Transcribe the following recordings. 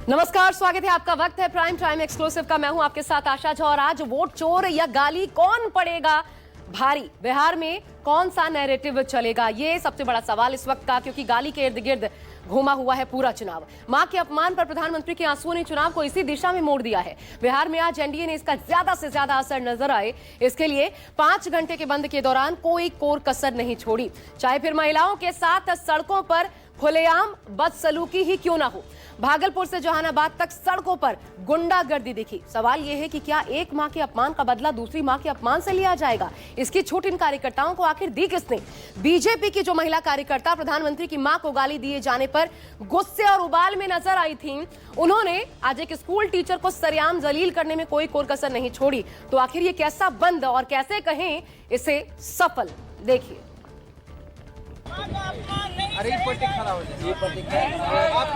नमस्कार, स्वागत है आपका। वक्त है प्राइम टाइम एक्सक्लूसिव का। मैं हूं आपके साथ आशा झा और आज वोट चोर या गाली कौन पड़ेगा भारी। बिहार में कौन सा नैरेटिव चलेगा, ये सबसे बड़ा सवाल इस वक्त का, क्योंकि गाली के इर्द गिर्द घूमा हुआ है पूरा चुनाव। मां के अपमान पर प्रधानमंत्री के आंसुओं ने चुनाव को इसी दिशा में मोड़ दिया है। बिहार में आज एनडीए ने इसका ज्यादा से ज्यादा असर नजर आए, इसके लिए 5 घंटे के बंद के दौरान कोई कोर कसर नहीं छोड़ी, चाहे फिर महिलाओं के साथ सड़कों पर खुलेआम बदसलूकी ही क्यों ना हो। भागलपुर से जहानाबाद तक सड़कों पर गुंडागर्दी दिखी। सवाल यह है कि क्या एक मां के अपमान का बदला दूसरी मां के अपमान से लिया जाएगा? इसकी छूट इन कार्यकर्ताओं को आखिर दी किसने? बीजेपी की जो महिला कार्यकर्ता प्रधानमंत्री की मां को गाली दिए जाने पर गुस्से और उबाल में नजर आई थी, उन्होंने आज एक स्कूल टीचर को सरेआम जलील करने में कोई कोर कसर नहीं छोड़ी। तो आखिर ये कैसा बंद और कैसे कहें इसे सफल, देखिए। अरे ये पट्टी खड़ा हो जाए, ये पट्टी आप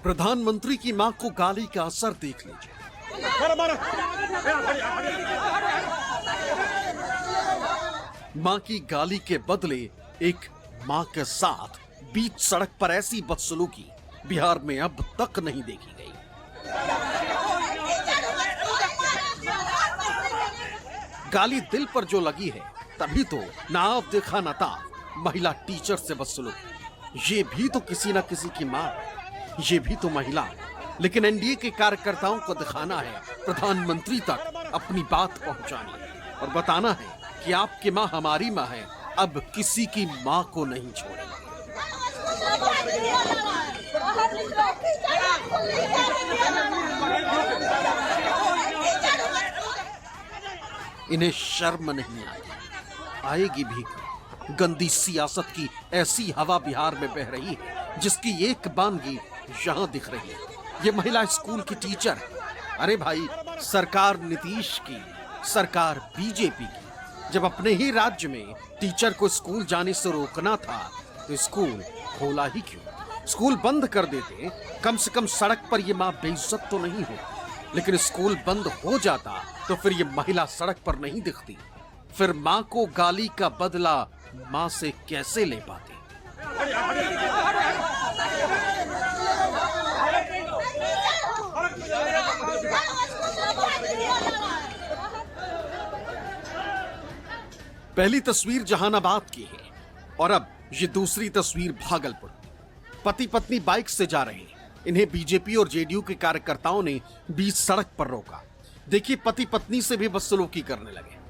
प्रधानमंत्री की मां को गाली का असर देख लीजिए। मां की गाली के बदले एक मां के साथ बीच सड़क पर ऐसी बदसलूकी बिहार में अब तक नहीं देखी गई। गाली दिल पर जो लगी है, तभी तो नाव देखा न ताव महिला टीचर से बदसलूकी। ये भी तो किसी न किसी की मां, ये भी तो महिला। लेकिन एनडीए के कार्यकर्ताओं को दिखाना है, प्रधानमंत्री तक अपनी बात पहुंचानी और बताना है कि आपकी मां हमारी मां है, अब किसी की मां को नहीं छोड़ेंगे। इन्हें शर्म नहीं आती, आएगी भी। गंदी सियासत की ऐसी हवा बिहार में बह रही है जिसकी एक बानगी यहां दिख रही है। ये महिला स्कूल की टीचर है। अरे भाई, सरकार नीतीश की, सरकार बीजेपी की। जब अपने ही राज्य में टीचर को स्कूल जाने से रोकना था तो स्कूल खोला ही क्यों? स्कूल बंद कर देते, कम से कम सड़क पर ये मां बेइज्जत तो नहीं होती। लेकिन स्कूल बंद हो जाता तो फिर ये महिला सड़क पर नहीं दिखती। फिर मां को गाली का बदला मां से कैसे ले पाते? पहली तस्वीर जहानाबाद की है और अब ये दूसरी तस्वीर भागलपुर। पति पत्नी बाइक से जा रहे हैं। इन्हें बीजेपी और जेडीयू के कार्यकर्ताओं ने बीच सड़क पर रोका। देखिए, पति पत्नी से भी बदसलूकी करने लगे।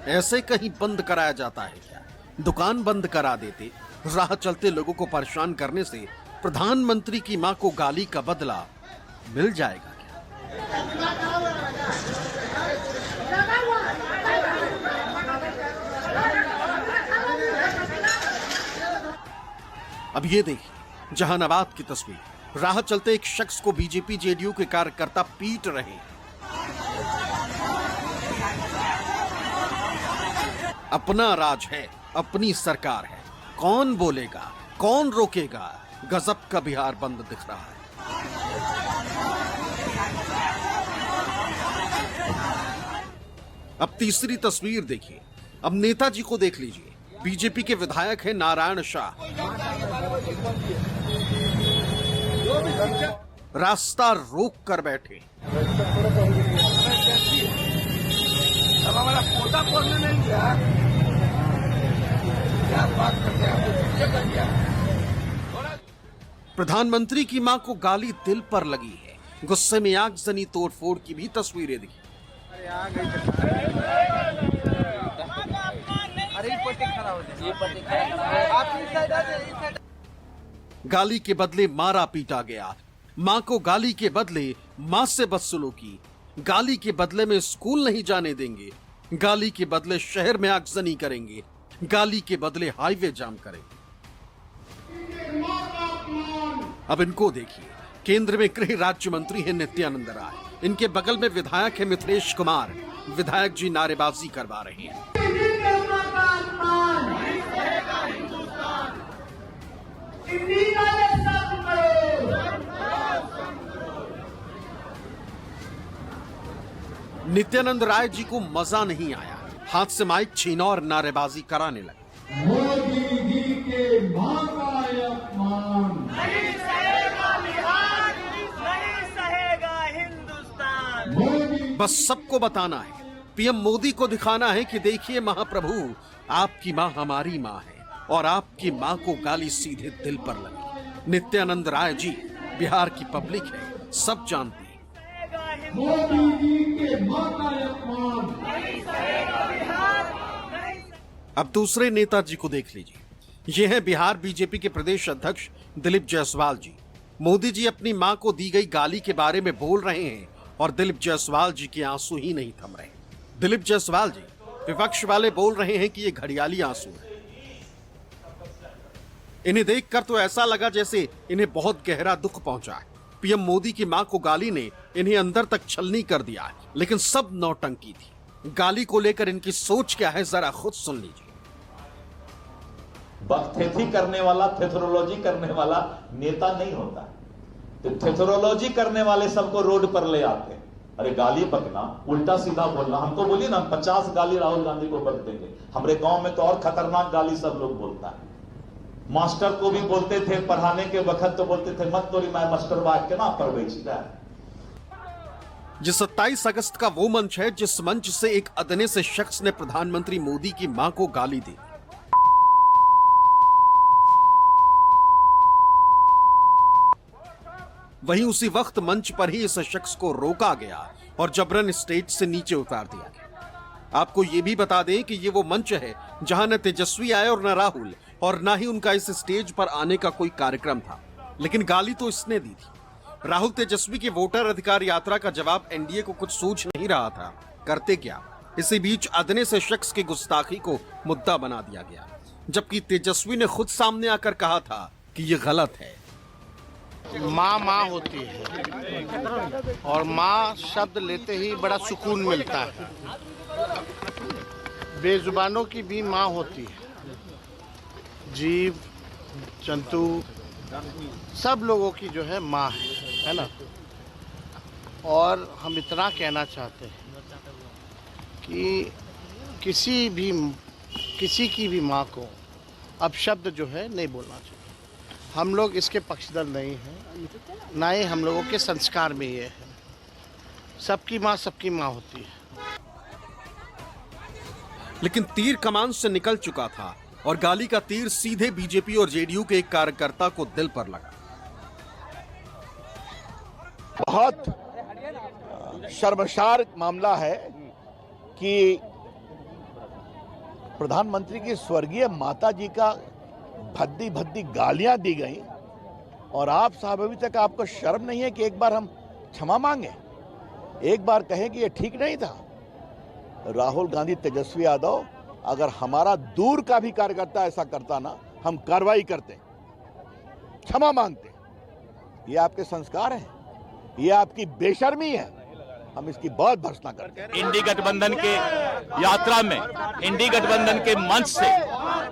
ऐसे कहीं बंद कराया जाता है क्या? दुकान बंद करा देते। राह चलते लोगों को परेशान करने से प्रधानमंत्री की मां को गाली का बदला मिल जाएगा क्या? अब ये देखिए जहानाबाद की तस्वीर। राह चलते एक शख्स को बीजेपी जेडीयू के कार्यकर्ता पीट रहे हैं। अपना राज है, अपनी सरकार है, कौन बोलेगा, कौन रोकेगा? गजब का बिहार बंद दिख रहा है। अब तीसरी तस्वीर देखिए। अब नेताजी को देख लीजिए। बीजेपी के विधायक हैं नारायण शाह। रास्ता रोक कर बैठे। प्रधानमंत्री की मां को गाली दिल पर लगी है। गुस्से में आगजनी तोड़फोड़ की भी तस्वीरें दिखी। गाली के बदले मारा पीटा गया। मां को गाली के बदले मां से बदसलूकी। गाली के बदले में स्कूल नहीं जाने देंगे। गाली के बदले शहर में आगजनी करेंगे, गाली के बदले हाईवे जाम करेंगे। अब इनको देखिए, केंद्र में गृह राज्य मंत्री है नित्यानंद राय, इनके बगल में विधायक है मिथिलेश कुमार। विधायक जी नारेबाजी करवा रहे हैं। नित्यानंद राय जी को मजा नहीं आया, हाथ से माइक छीना और नारेबाजी कराने लगे। मोदी जी के मां का अपमान नहीं सहेगा बिहार, नहीं सहेगा हिंदुस्तान। मोदी बस सबको बताना है, पीएम मोदी को दिखाना है कि देखिए महाप्रभु, आपकी मां हमारी मां है और आपकी मां को गाली सीधे दिल पर लगी। नित्यानंद राय जी बिहार की पब्लिक है, सब जानती है। मोदी जी के मां का अपमान। अब दूसरे नेताजी को देख लीजिए। ये है बिहार बीजेपी के प्रदेश अध्यक्ष दिलीप जायसवाल जी। मोदी जी अपनी मां को दी गई गाली के बारे में बोल रहे हैं और दिलीप जायसवाल जी के आंसू ही नहीं थम रहे। दिलीप जायसवाल जी, विपक्ष वाले बोल रहे हैं कि ये घड़ियाली आंसू है। इन्हें देखकर तो ऐसा लगा जैसे इन्हें बहुत गहरा दुख पहुंचा है। पीएम मोदी की मां को गाली ने इन्हें अंदर तक छलनी कर दिया है, लेकिन सब नौटंकी थी। गाली को लेकर इनकी सोच क्या है, जरा खुद सुन लीजिए। बकथेथी करने वाला, थेथरोलॉजी करने वाला नेता नहीं होता है। तो थेथरोलॉजी करने वाले सबको रोड पर ले आते हैं। अरे गाली बकना, उल्टा सीधा बोलना, हमको बोलिए ना 50 गाली राहुल गांधी को बक देंगे। हमारे गांव में तो और खतरनाक गाली सब लोग बोलता है। मास्टर को भी बोलते थे, पढ़ाने के वक्त तो बोलते थे मत तोरी मैं मास्टर बाग के ना पढ़ ये 27 अगस्त का वो मंच है जिस मंच से एक अदने से शख्स ने प्रधानमंत्री मोदी की मां को गाली दी। वहीं उसी वक्त मंच पर ही इस शख्स को रोका गया और जबरन स्टेज से नीचे उतार दिया गया। आपको यह भी बता दें कि ये वो मंच है जहां न तेजस्वी आए और न राहुल, और ना ही उनका इस स्टेज पर आने का कोई कार्यक्रम था, लेकिन गाली तो इसने दी थी। राहुल तेजस्वी की वोटर अधिकार यात्रा का जवाब एनडीए को कुछ सूझ नहीं रहा था, करते क्या। इसी बीच अदने से शख्स की गुस्ताखी को मुद्दा बना दिया गया, जबकि तेजस्वी ने खुद सामने आकर कहा था कि ये गलत है। माँ माँ होती है और माँ शब्द लेते ही बड़ा सुकून मिलता है। बेजुबानों की भी माँ होती है। जीव जंतु सब लोगों की जो है माँ है ना। और हम इतना कहना चाहते हैं कि किसी की भी माँ को अपशब्द जो है नहीं बोलना चाहिए। हम लोग इसके पक्षधर नहीं हैं, ना ही हम लोगों के संस्कार में ये है। सबकी माँ होती है। लेकिन तीर कमान से निकल चुका था और गाली का तीर सीधे बीजेपी और जेडीयू के एक कार्यकर्ता को दिल पर लगा। बहुत शर्मसार मामला है कि प्रधानमंत्री की स्वर्गीय माता जी का भद्दी भद्दी गालियां दी गई और आप साहब अभी तक आपको शर्म नहीं है कि एक बार हम क्षमा मांगे, एक बार कहें कि ये ठीक नहीं था। राहुल गांधी, तेजस्वी यादव, अगर हमारा दूर का भी कार्यकर्ता ऐसा करता ना, हम कार्रवाई करते, क्षमा मांगते। ये आपके संस्कार हैं, ये आपकी बेशर्मी है, हम इसकी बहुत भर्त्सना करते हैं। इंडी गठबंधन के यात्रा में, इंडी गठबंधन के मंच से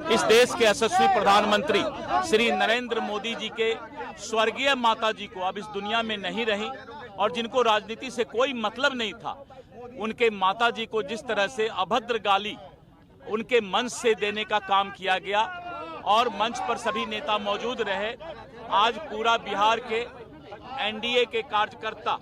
इस देश के यशस्वी प्रधानमंत्री श्री नरेंद्र मोदी जी के स्वर्गीय माता जी को अब इस दुनिया में नहीं रही और जिनको राजनीति से कोई मतलब नहीं था, उनके माता जी को जिस तरह से अभद्र गाली उनके मंच से देने का काम किया गया और मंच पर सभी नेता मौजूद रहे। आज पूरा बिहार के एनडीए के कार्यकर्ता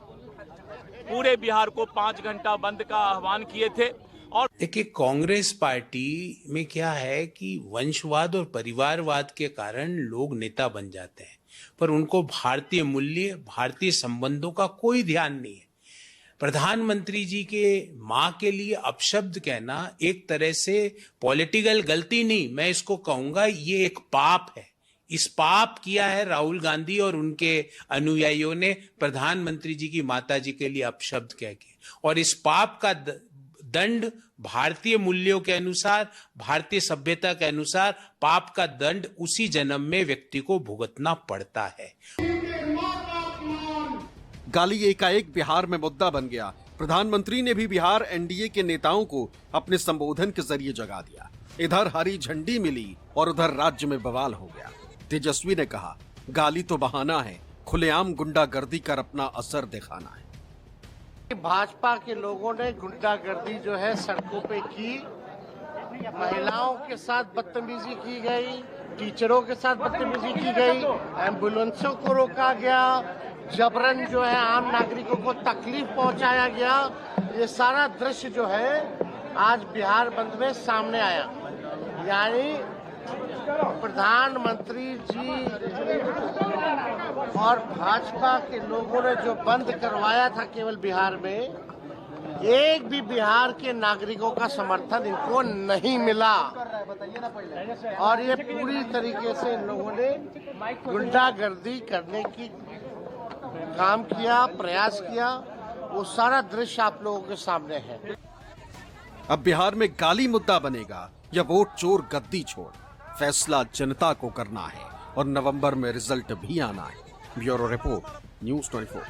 पूरे बिहार को 5 घंटा बंद का आह्वान किए थे। और देखिए, कांग्रेस पार्टी में क्या है कि वंशवाद और परिवारवाद के कारण लोग नेता बन जाते हैं, पर उनको भारतीय मूल्य, भारतीय संबंधों का कोई ध्यान नहीं है। प्रधानमंत्री जी के मां के लिए अपशब्द कहना एक तरह से पॉलिटिकल गलती नहीं, मैं इसको कहूंगा ये एक पाप है। इस पाप किया है राहुल गांधी और उनके अनुयायियों ने प्रधानमंत्री जी की माता जी के लिए अपशब्द कह के, और इस पाप का दंड भारतीय मूल्यों के अनुसार, भारतीय सभ्यता के अनुसार पाप का दंड उसी जन्म में व्यक्ति को भुगतना पड़ता है। गाली एकाएक बिहार में मुद्दा बन गया। प्रधानमंत्री ने भी बिहार एनडीए के नेताओं को अपने संबोधन के जरिए जगा दिया। इधर हरी झंडी मिली और उधर राज्य में बवाल हो गया। तेजस्वी ने कहा, गाली तो बहाना है, खुलेआम गुंडागर्दी कर अपना असर दिखाना है। भाजपा के लोगों ने गुंडागर्दी जो है सड़कों पे की, महिलाओं के साथ बदतमीजी की गई, टीचरों के साथ बदतमीजी की गई, एम्बुलेंसों को रोका गया, जबरन जो है आम नागरिकों को तकलीफ पहुंचाया गया। ये सारा दृश्य जो है आज बिहार बंद में सामने आया। यानी प्रधानमंत्री जी और भाजपा के लोगों ने जो बंद करवाया था केवल बिहार में, एक भी बिहार के नागरिकों का समर्थन इनको नहीं मिला और ये पूरी तरीके से इन लोगों ने गुंडागर्दी करने की काम किया, प्रयास किया। वो सारा दृश्य आप लोगों के सामने है। अब बिहार में गाली मुद्दा बनेगा या वोट चोर गद्दी छोड़, फैसला जनता को करना है और नवंबर में रिजल्ट भी आना है। Bureau report, news 24।